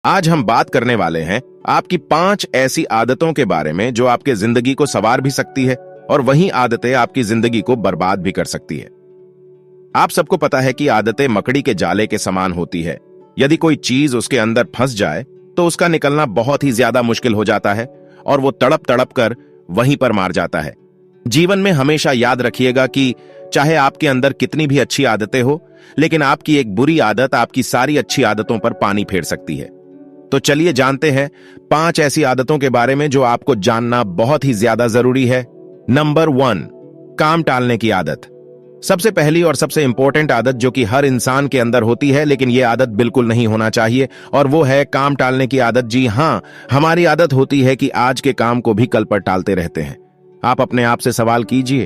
आज हम बात करने वाले हैं आपकी 5 ऐसी आदतों के बारे में जो आपके जिंदगी को संवार भी सकती है और वही आदतें आपकी जिंदगी को बर्बाद भी कर सकती है। आप सबको पता है कि आदतें मकड़ी के जाले के समान होती है। यदि कोई चीज उसके अंदर फंस जाए तो उसका निकलना बहुत ही ज्यादा मुश्किल हो जाता है और वो तड़प तड़प कर वहीं पर मार जाता है। जीवन में हमेशा याद रखिएगा कि चाहे आपके अंदर कितनी भी अच्छी आदतें हो, लेकिन आपकी एक बुरी आदत आपकी सारी अच्छी आदतों पर पानी फेर सकती है। तो चलिए जानते हैं 5 ऐसी आदतों के बारे में जो आपको जानना बहुत ही ज्यादा जरूरी है। नंबर 1, काम टालने की आदत। सबसे पहली और सबसे इंपॉर्टेंट आदत जो कि हर इंसान के अंदर होती है, लेकिन यह आदत बिल्कुल नहीं होना चाहिए, और वो है काम टालने की आदत। जी हां, हमारी आदत होती है कि आज के काम को भी कल पर टालते रहते हैं। आप अपने आप से सवाल कीजिए,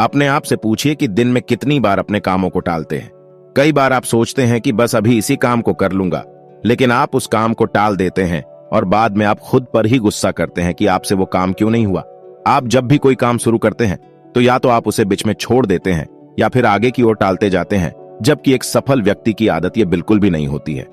अपने आप से पूछिए कि दिन में कितनी बार अपने कामों को टालते हैं। कई बार आप सोचते हैं कि बस अभी इसी काम को कर लूंगा, लेकिन आप उस काम को टाल देते हैं और बाद में आप खुद पर ही गुस्सा करते हैं कि आपसे वो काम क्यों नहीं हुआ। आप जब भी कोई काम शुरू करते हैं तो या तो आप उसे बीच में छोड़ देते हैं या फिर आगे की ओर टालते जाते हैं, जबकि एक सफल व्यक्ति की आदत ये बिल्कुल भी नहीं होती है।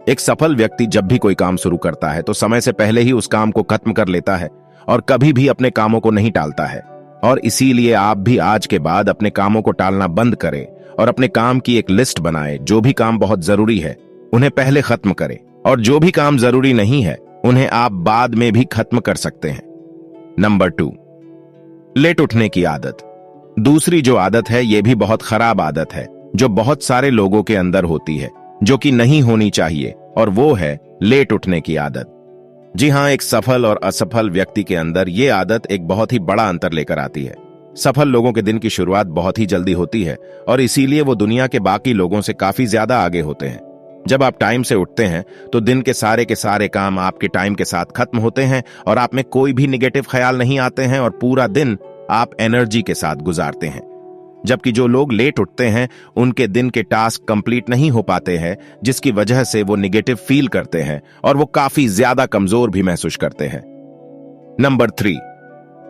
एक सफल व्यक्ति जब भी कोई काम शुरू करता है तो समय से पहले ही उस काम को खत्म कर लेता है और कभी भी अपने कामों को नहीं टालता है। और इसीलिए आप भी आज के बाद अपने कामों को टालना बंद करें और अपने काम की एक लिस्ट बनाएं। जो भी काम बहुत जरूरी है उन्हें पहले खत्म करें, और जो भी काम जरूरी नहीं है उन्हें आप बाद में भी खत्म कर सकते हैं। नंबर 2, लेट उठने की आदत। दूसरी जो आदत है यह भी बहुत खराब आदत है जो बहुत सारे लोगों के अंदर होती है, जो कि नहीं होनी चाहिए, और वो है लेट उठने की आदत। जी हां, एक सफल और असफल व्यक्ति के अंदर यह आदत एक बहुत ही बड़ा अंतर लेकर आती है। सफल लोगों के दिन की शुरुआत बहुत ही जल्दी होती है और इसीलिए वो दुनिया के बाकी लोगों से काफी ज्यादा आगे होते हैं। जब आप टाइम से उठते हैं तो दिन के सारे काम आपके टाइम के साथ खत्म होते हैं और आप में कोई भी निगेटिव ख्याल नहीं आते हैं और पूरा दिन आप एनर्जी के साथ गुजारते हैं। जबकि जो लोग लेट उठते हैं उनके दिन के टास्क कंप्लीट नहीं हो पाते हैं, जिसकी वजह से वो निगेटिव फील करते हैं और वो काफी ज्यादा कमजोर भी महसूस करते हैं। नंबर 3,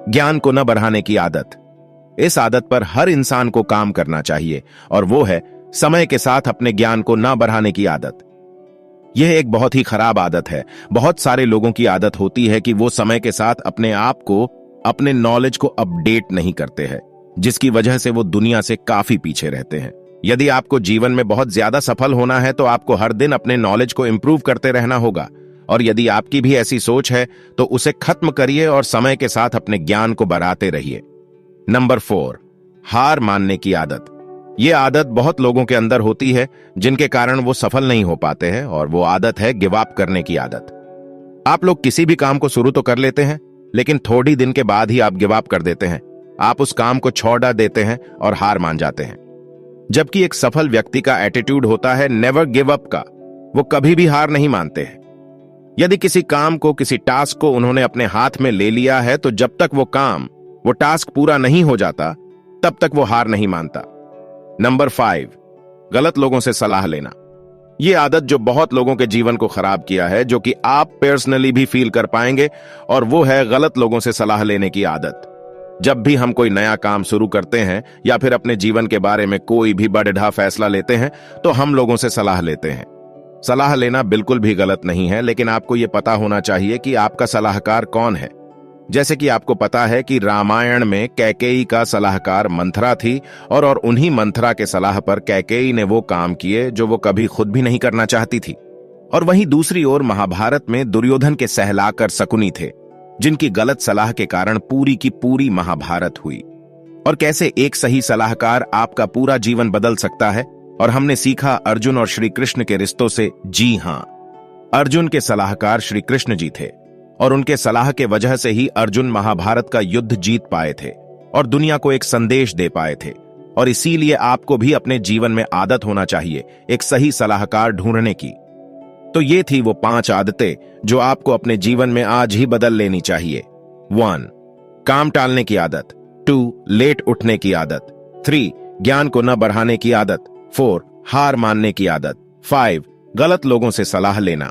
ज्ञान को न बढ़ाने की आदत। इस आदत पर हर इंसान को काम करना चाहिए और वो है समय के साथ अपने ज्ञान को ना बढ़ाने की आदत। यह एक बहुत ही खराब आदत है। बहुत सारे लोगों की आदत होती है कि वो समय के साथ अपने आप को, अपने नॉलेज को अपडेट नहीं करते हैं, जिसकी वजह से वो दुनिया से काफी पीछे रहते हैं। यदि आपको जीवन में बहुत ज्यादा सफल होना है तो आपको हर दिन अपने नॉलेज को इंप्रूव करते रहना होगा, और यदि आपकी भी ऐसी सोच है तो उसे खत्म करिए और समय के साथ अपने ज्ञान को बढ़ाते रहिए। नंबर 4, हार मानने की आदत। यह आदत बहुत लोगों के अंदर होती है जिनके कारण वो सफल नहीं हो पाते हैं, और वो आदत है गिव अप करने की आदत। आप लोग किसी भी काम को शुरू तो कर लेते हैं, लेकिन थोड़ी दिन के बाद ही आप गिव अप कर देते हैं। आप उस काम को छोड़ देते हैं और हार मान जाते हैं। जबकि एक सफल व्यक्ति का एटीट्यूड होता है नेवर गिव अप का। वो कभी भी हार नहीं मानते हैं। यदि किसी काम को, किसी टास्क को उन्होंने अपने हाथ में ले लिया है तो जब तक वो टास्क पूरा नहीं हो जाता तब तक वो हार नहीं मानता। नंबर 5, गलत लोगों से सलाह लेना। यह आदत जो बहुत लोगों के जीवन को खराब किया है, जो कि आप पर्सनली भी फील कर पाएंगे, और वो है गलत लोगों से सलाह लेने की आदत। जब भी हम कोई नया काम शुरू करते हैं या फिर अपने जीवन के बारे में कोई भी बड़ा फैसला लेते हैं तो हम लोगों से सलाह लेते हैं। सलाह लेना बिल्कुल भी गलत नहीं है, लेकिन आपको यह पता होना चाहिए कि आपका सलाहकार कौन है। जैसे कि आपको पता है कि रामायण में कैकेयी का सलाहकार मंथरा थी, और उन्हीं मंथरा के सलाह पर कैकेयी ने वो काम किए जो वो कभी खुद भी नहीं करना चाहती थी। और वहीं दूसरी ओर महाभारत में दुर्योधन के सहलाकर शकुनी थे, जिनकी गलत सलाह के कारण पूरी की पूरी महाभारत हुई। और कैसे एक सही सलाहकार आपका पूरा जीवन बदल सकता है, और हमने सीखा अर्जुन और श्री कृष्ण के रिश्तों से। जी हां, अर्जुन के सलाहकार श्री कृष्ण जी थे, और उनके सलाह के वजह से ही अर्जुन महाभारत का युद्ध जीत पाए थे और दुनिया को एक संदेश दे पाए थे। और इसीलिए आपको भी अपने जीवन में आदत होना चाहिए एक सही सलाहकार ढूंढने की। तो ये थी वो 5 आदतें जो आपको अपने जीवन में आज ही बदल लेनी चाहिए। 1, काम टालने की आदत। 2, लेट उठने की आदत। 3, ज्ञान को न बढ़ाने की आदत। 4, हार मानने की आदत। 5, गलत लोगों से सलाह लेना।